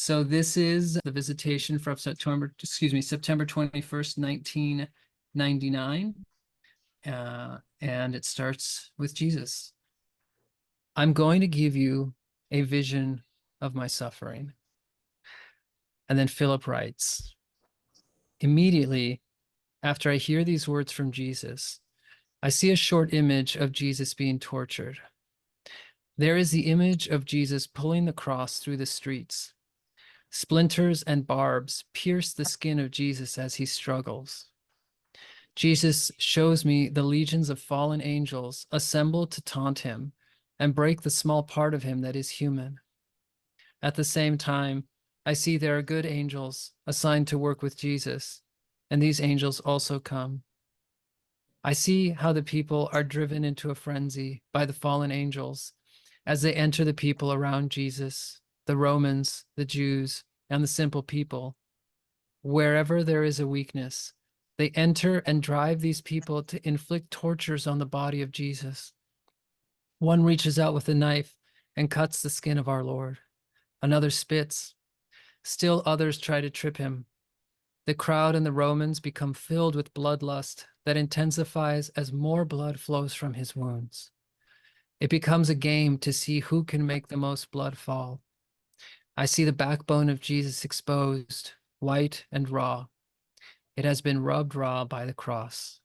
So this is the visitation from September 21st, 1999. And it starts with Jesus. I'm going to give you a vision of my suffering. And then Philip writes, immediately after I hear these words from Jesus, I see a short image of Jesus being tortured. There is the image of Jesus pulling the cross through the streets. Splinters and barbs pierce the skin of Jesus as he struggles. Jesus shows me the legions of fallen angels assembled to taunt him and break the small part of him that is human. At the same time, I see there are good angels assigned to work with Jesus, and these angels also come. I see how the people are driven into a frenzy by the fallen angels as they enter the people around Jesus, the Romans, the Jews, and the simple people. Wherever there is a weakness, they enter and drive these people to inflict tortures on the body of Jesus. One reaches out with a knife and cuts the skin of our Lord. Another spits. Still others try to trip him. The crowd and the Romans become filled with bloodlust that intensifies as more blood flows from his wounds. It becomes a game to see who can make the most blood fall. I see the backbone of Jesus exposed, white and raw. It has been rubbed raw by the cross.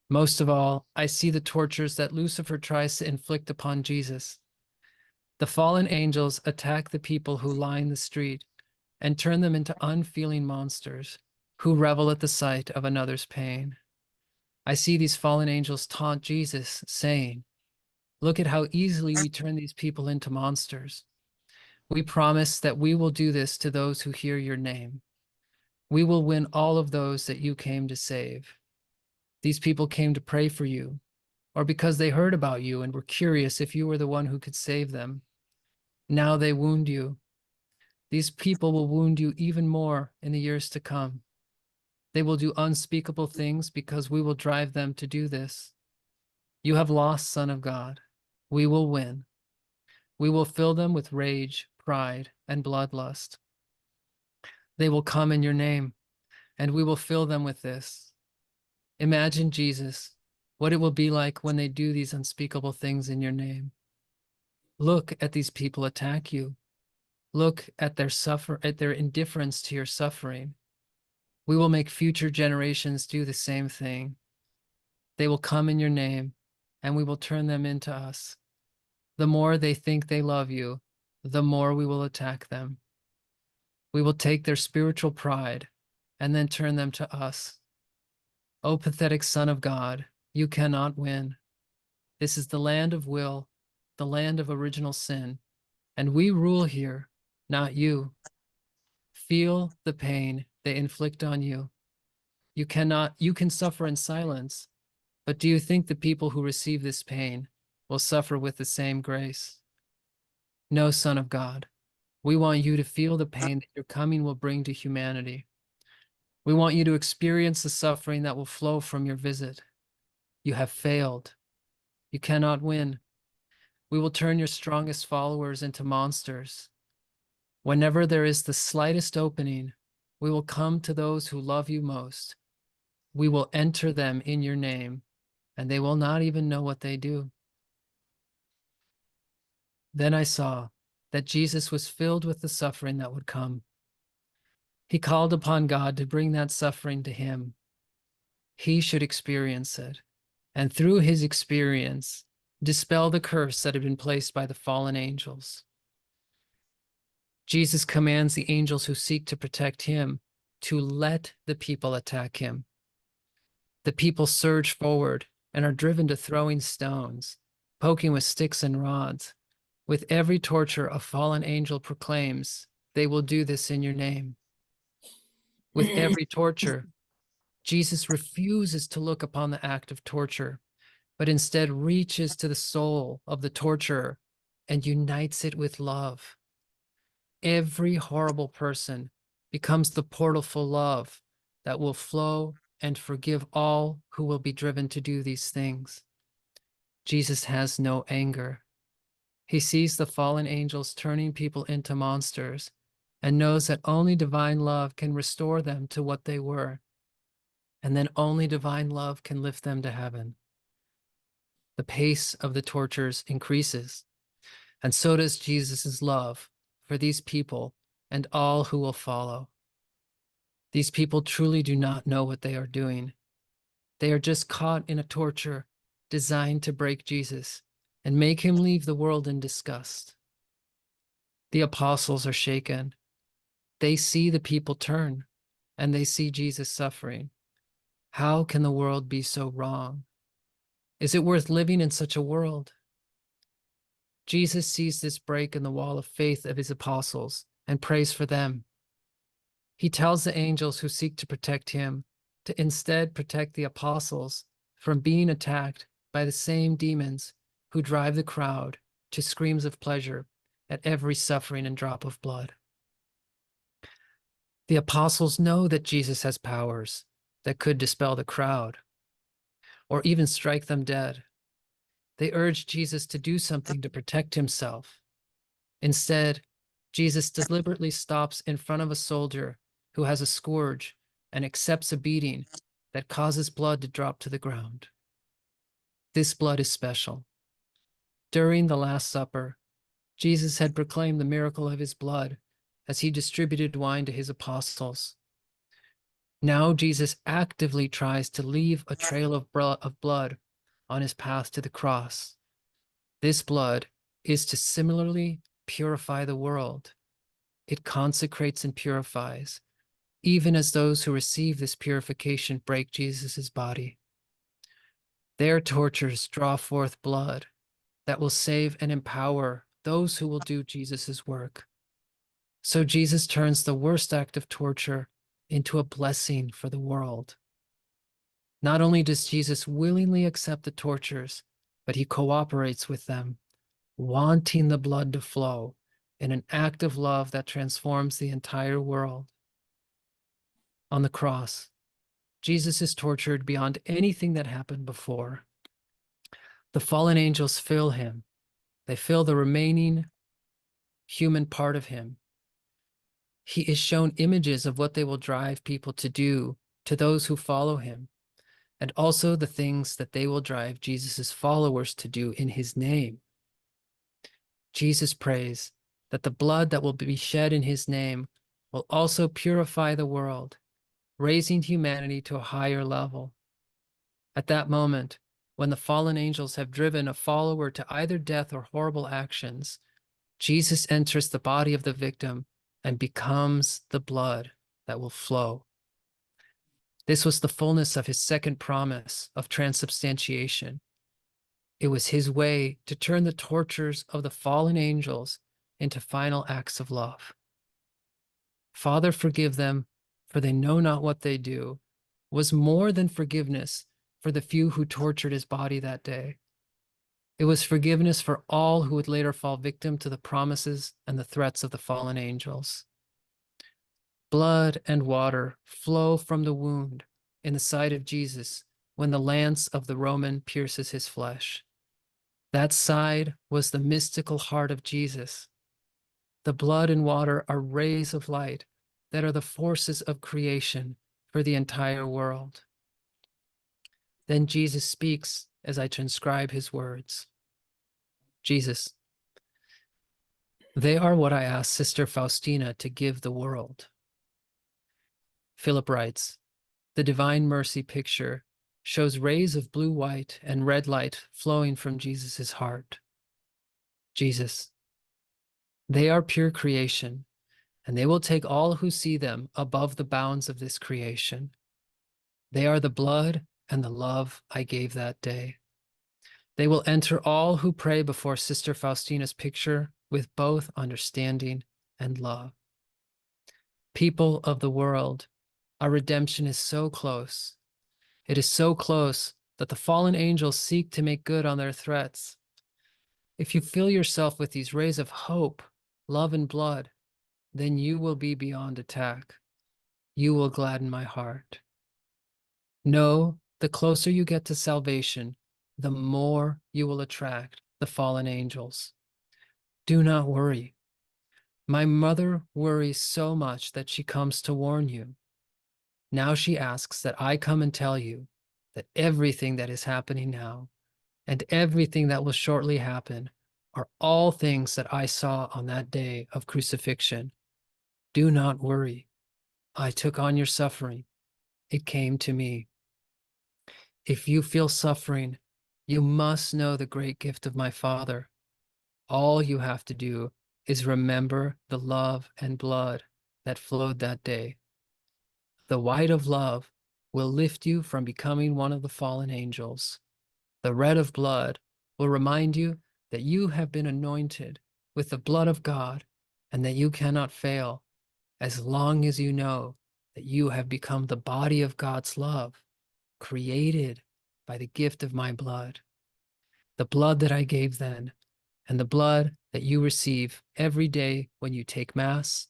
Most of all, I see the tortures that Lucifer tries to inflict upon Jesus. The fallen angels attack the people who line the street and turn them into unfeeling monsters who revel at the sight of another's pain. I see these fallen angels taunt Jesus, saying, "Look at how easily we turn these people into monsters. We promise that we will do this to those who hear your name. We will win all of those that you came to save. These people came to pray for you, or because they heard about you and were curious if you were the one who could save them. Now they wound you. These people will wound you even more in the years to come. They will do unspeakable things because we will drive them to do this. You have lost, Son of God. We will win. We will fill them with rage, pride, and bloodlust. They will come in your name, and we will fill them with this. Imagine, Jesus, what it will be like when they do these unspeakable things in your name. Look at these people attack you. Look at their indifference to your suffering. We will make future generations do the same thing. They will come in your name, and we will turn them into us. The more they think they love you, the more we will attack them. We will take their spiritual pride and then turn them to us. O pathetic Son of God, you cannot win. This is the land of will, the land of original sin, and we rule here, not you. Feel the pain they inflict on you. You can suffer in silence, but do you think the people who receive this pain will suffer with the same grace? No, Son of God. We want you to feel the pain that your coming will bring to humanity. We want you to experience the suffering that will flow from your visit. You have failed. You cannot win. We will turn your strongest followers into monsters. Whenever there is the slightest opening, we will come to those who love you most. We will enter them in your name, and they will not even know what they do. Then I saw that Jesus was filled with the suffering that would come. He called upon God to bring that suffering to him. He should experience it, and through his experience, dispel the curse that had been placed by the fallen angels. Jesus commands the angels who seek to protect him to let the people attack him. The people surge forward and are driven to throwing stones, poking with sticks and rods. With every torture, a fallen angel proclaims, "They will do this in your name." With every torture, Jesus refuses to look upon the act of torture, but instead reaches to the soul of the torturer and unites it with love. Every horrible person becomes the portal for love that will flow and forgive all who will be driven to do these things. Jesus has no anger. He sees the fallen angels turning people into monsters and knows that only divine love can restore them to what they were, and then only divine love can lift them to heaven. The pace of the tortures increases, and so does Jesus' love for these people and all who will follow. These people truly do not know what they are doing. They are just caught in a torture designed to break Jesus and make him leave the world in disgust. The apostles are shaken. They see the people turn, and they see Jesus suffering. How can the world be so wrong? Is it worth living in such a world? Jesus sees this break in the wall of faith of his apostles and prays for them. He tells the angels who seek to protect him to instead protect the apostles from being attacked by the same demons who drive the crowd to screams of pleasure at every suffering and drop of blood. The apostles know that Jesus has powers that could dispel the crowd or even strike them dead. They urge Jesus to do something to protect himself. Instead, Jesus deliberately stops in front of a soldier who has a scourge and accepts a beating that causes blood to drop to the ground. This blood is special. During the Last Supper, Jesus had proclaimed the miracle of his blood as he distributed wine to his apostles. Now Jesus actively tries to leave a trail of blood on his path to the cross. This blood is to similarly purify the world. It consecrates and purifies, even as those who receive this purification break Jesus' body. Their tortures draw forth blood that will save and empower those who will do Jesus' work. So Jesus turns the worst act of torture into a blessing for the world. Not only does Jesus willingly accept the tortures, but he cooperates with them, wanting the blood to flow in an act of love that transforms the entire world. On the cross, Jesus is tortured beyond anything that happened before. The fallen angels fill him. They fill the remaining human part of him. He is shown images of what they will drive people to do to those who follow him, and also the things that they will drive Jesus' followers to do in his name. Jesus prays that the blood that will be shed in his name will also purify the world, raising humanity to a higher level. At that moment, when the fallen angels have driven a follower to either death or horrible actions, Jesus enters the body of the victim and becomes the blood that will flow. This was the fullness of his second promise of transubstantiation. It was his way to turn the tortures of the fallen angels into final acts of love. Father, forgive them, for they know not what they do, was more than forgiveness for the few who tortured his body that day. It was forgiveness for all who would later fall victim to the promises and the threats of the fallen angels. Blood and water flow from the wound in the side of Jesus when the lance of the Roman pierces his flesh. That side was the mystical heart of Jesus. The blood and water are rays of light that are the forces of creation for the entire world. Then Jesus speaks as I transcribe his words. Jesus, they are what I asked Sister Faustina to give the world. Philip writes, the Divine Mercy picture shows rays of blue, white, and red light flowing from Jesus' heart. Jesus, they are pure creation, and they will take all who see them above the bounds of this creation. They are the blood and the love I gave that day. They will enter all who pray before Sister Faustina's picture with both understanding and love. People of the world, our redemption is so close. It is so close that the fallen angels seek to make good on their threats. If you fill yourself with these rays of hope, love, and blood, then you will be beyond attack. You will gladden my heart. No, the closer you get to salvation, the more you will attract the fallen angels. Do not worry. My mother worries so much that she comes to warn you. Now she asks that I come and tell you that everything that is happening now and everything that will shortly happen are all things that I saw on that day of crucifixion. Do not worry. I took on your suffering. It came to me. If you feel suffering, you must know the great gift of my Father. All you have to do is remember the love and blood that flowed that day. The white of love will lift you from becoming one of the fallen angels. The red of blood will remind you that you have been anointed with the blood of God and that you cannot fail as long as you know that you have become the body of God's love, created by the gift of my blood. The blood that I gave then, and the blood that you receive every day when you take Mass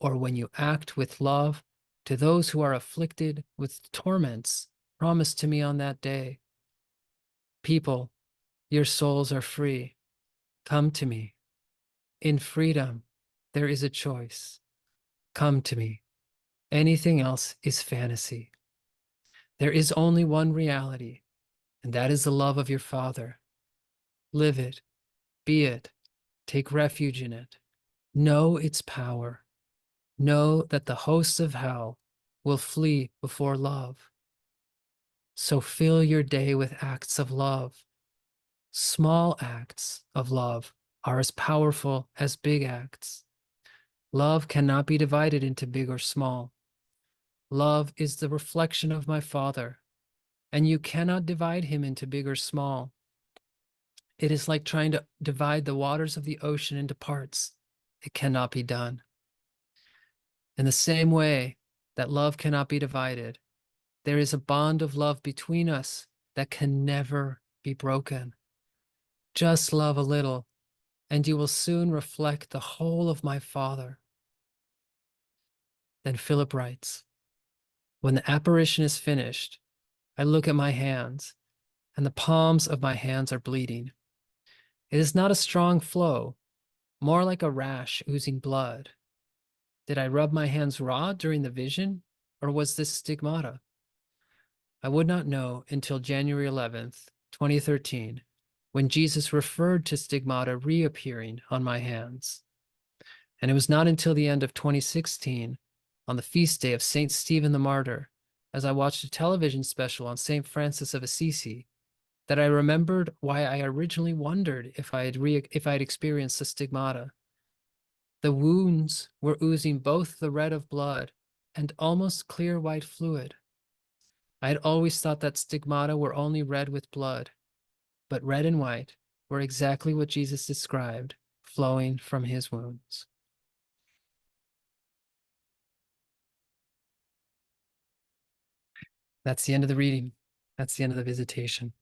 or when you act with love to those who are afflicted with torments promised to me on that day. People, your souls are free. Come to me. In freedom, there is a choice. Come to me. Anything else is fantasy. There is only one reality, and that is the love of your Father. Live it, be it, take refuge in it. Know its power. Know that the hosts of hell will flee before love. So fill your day with acts of love. Small acts of love are as powerful as big acts. Love cannot be divided into big or small. Love is the reflection of my Father, and you cannot divide him into big or small. It is like trying to divide the waters of the ocean into parts. It cannot be done. In the same way that love cannot be divided, there is a bond of love between us that can never be broken. Just love a little, and you will soon reflect the whole of my Father. Then Philip writes, when the apparition is finished, I look at my hands, and the palms of my hands are bleeding. It is not a strong flow, more like a rash oozing blood. Did I rub my hands raw during the vision, or was this stigmata? I would not know until January 11th, 2013, when Jesus referred to stigmata reappearing on my hands. And it was not until the end of 2016, on the feast day of St. Stephen the Martyr, as I watched a television special on St. Francis of Assisi, that I remembered why I originally wondered if I had experienced the stigmata. The wounds were oozing both the red of blood and almost clear white fluid. I had always thought that stigmata were only red with blood, but red and white were exactly what Jesus described, flowing from his wounds. That's the end of the reading. That's the end of the visitation.